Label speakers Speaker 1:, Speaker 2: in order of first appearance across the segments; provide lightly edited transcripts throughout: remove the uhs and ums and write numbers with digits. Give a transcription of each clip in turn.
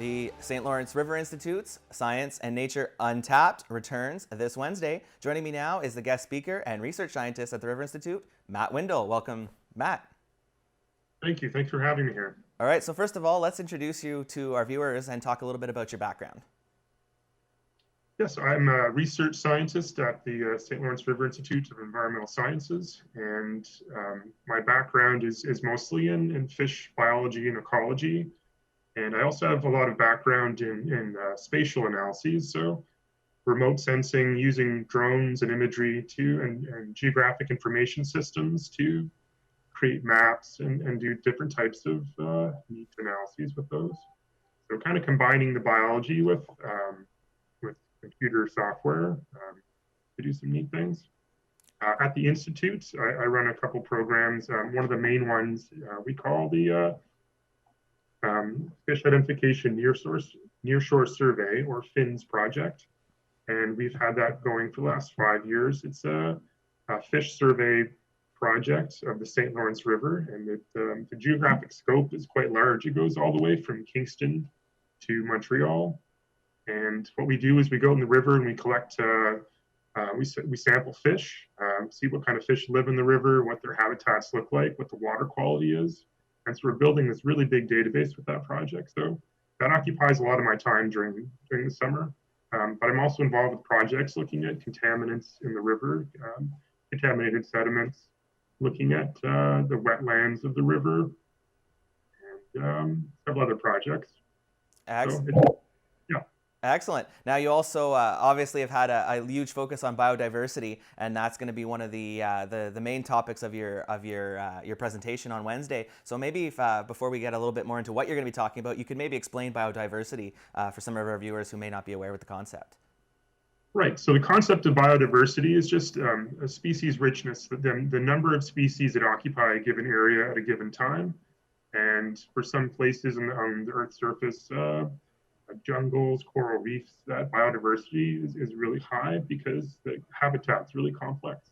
Speaker 1: The St. Lawrence River Institute's Science and Nature UNtapped returns this Wednesday. Joining me now is the guest speaker and research scientist at the River Institute, Matt Windle. Welcome, Matt.
Speaker 2: Thank you. Thanks for having me here.
Speaker 1: All right, so first of all, let's introduce you to our viewers and talk a little bit about your background.
Speaker 2: Yes, I'm a research scientist at the St. Lawrence River Institute of Environmental Sciences, and my background is mostly in fish biology and ecology. And I also have a lot of background in spatial analyses, so remote sensing using drones and imagery and geographic information systems to create maps and do different types of neat analyses with those. So kind of combining the biology with computer software to do some neat things. At the Institute, I run a couple programs. One of the main ones we call the Fish Identification Nearshore Survey, or FINS project. And we've had that going for the last 5 years. It's a fish survey project of the St. Lawrence River, and the geographic scope is quite large. It goes all the way from Kingston to Montreal. And what we do is we go in the river and we collect, we sample fish, see what kind of fish live in the river, what their habitats look like, what the water quality is. And so we're building this really big database with that project. So that occupies a lot of my time during the summer. But I'm also involved with projects looking at contaminants in the river, contaminated sediments, looking at the wetlands of the river, and several other projects.
Speaker 1: Excellent. Excellent. Now, you also obviously have had a huge focus on biodiversity, and that's going to be one of the main topics of your presentation on Wednesday. So maybe if, before we get a little bit more into what you're going to be talking about, you could maybe explain biodiversity for some of our viewers who may not be aware with the concept.
Speaker 2: Right. So the concept of biodiversity is just a species richness, the number of species that occupy a given area at a given time. And for some places on the Earth's surface, jungles, coral reefs, that biodiversity is really high because the habitat's really complex.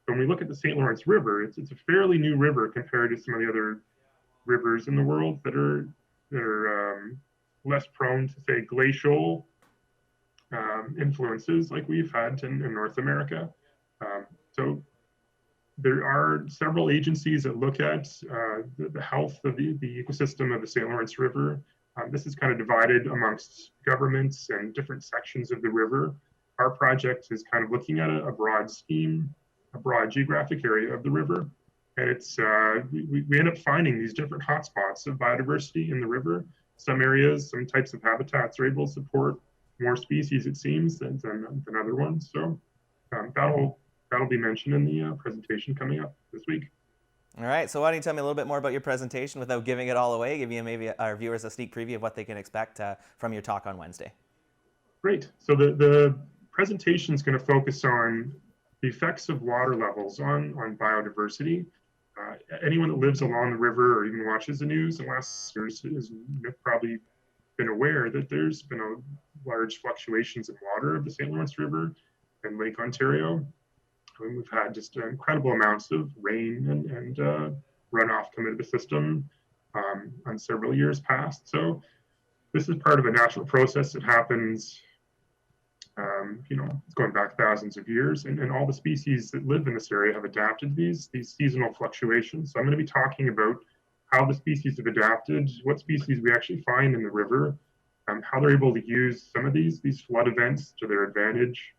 Speaker 2: When we look at the St. Lawrence River, it's a fairly new river compared to some of the other rivers in the world that are less prone to, say, glacial influences like we've had in North America. So there are several agencies that look at the health of the ecosystem of the St. Lawrence River. This is kind of divided amongst governments and different sections of the river. Our project is kind of looking at a broad scheme, a broad geographic area of the river. And it's we end up finding these different hotspots of biodiversity in the river. Some areas, some types of habitats are able to support more species, it seems, than other ones. So that'll be mentioned in the presentation coming up this week.
Speaker 1: All right, so why don't you tell me a little bit more about your presentation without giving it all away, give you maybe our viewers a sneak preview of what they can expect from your talk on Wednesday.
Speaker 2: Great. So the presentation is going to focus on the effects of water levels on biodiversity. Anyone that lives along the river or even watches the news in the last years has probably been aware that there's been a large fluctuations in water of the St. Lawrence River and Lake Ontario. We've had just incredible amounts of rain and runoff come into the system on several years past. So this is part of a natural process that happens, it's going back thousands of years, and all the species that live in this area have adapted to these seasonal fluctuations. So I'm going to be talking about how the species have adapted, what species we actually find in the river, how they're able to use some of these flood events to their advantage,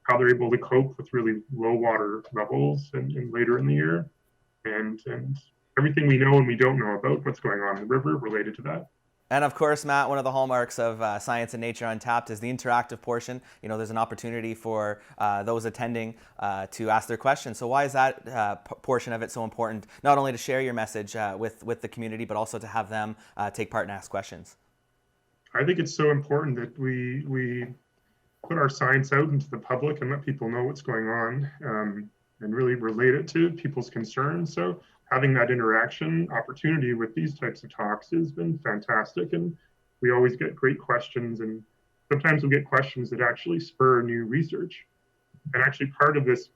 Speaker 2: how they're able to cope with really low water levels and later in the year, and everything we know and we don't know about what's going on in the river related to that.
Speaker 1: And of course, Matt, one of the hallmarks of Science and Nature UNtapped is the interactive portion. There's an opportunity for those attending to ask their questions. So why is that portion of it so important? Not only to share your message with the community, but also to have them take part and ask questions.
Speaker 2: I think it's so important that we put our science out into the public and let people know what's going on and really relate it to people's concerns. So having that interaction opportunity with these types of talks has been fantastic. And we always get great questions. And sometimes we'll get questions that actually spur new research. And actually part of this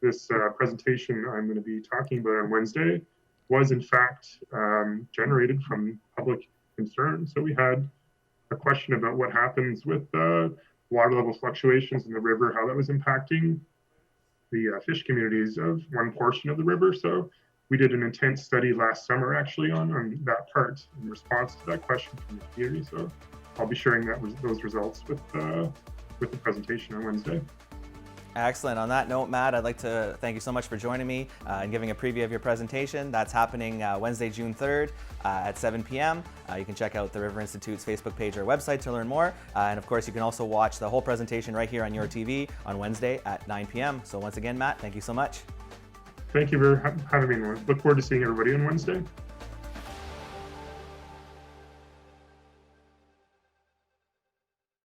Speaker 2: presentation I'm going to be talking about on Wednesday was in fact generated from public concern. So we had a question about what happens with water level fluctuations in the river, how that was impacting the fish communities of one portion of the river. So we did an intense study last summer actually on that part in response to that question from the community. So I'll be sharing those results with the presentation on Wednesday.
Speaker 1: Excellent. On that note, Matt, I'd like to thank you so much for joining me and giving a preview of your presentation. That's happening Wednesday, June 3rd at 7 p.m. You can check out the River Institute's Facebook page or website to learn more. And of course, you can also watch the whole presentation right here on your TV on Wednesday at 9 p.m. So once again, Matt, thank you so much.
Speaker 2: Thank you for having me. Look forward to seeing everybody on Wednesday.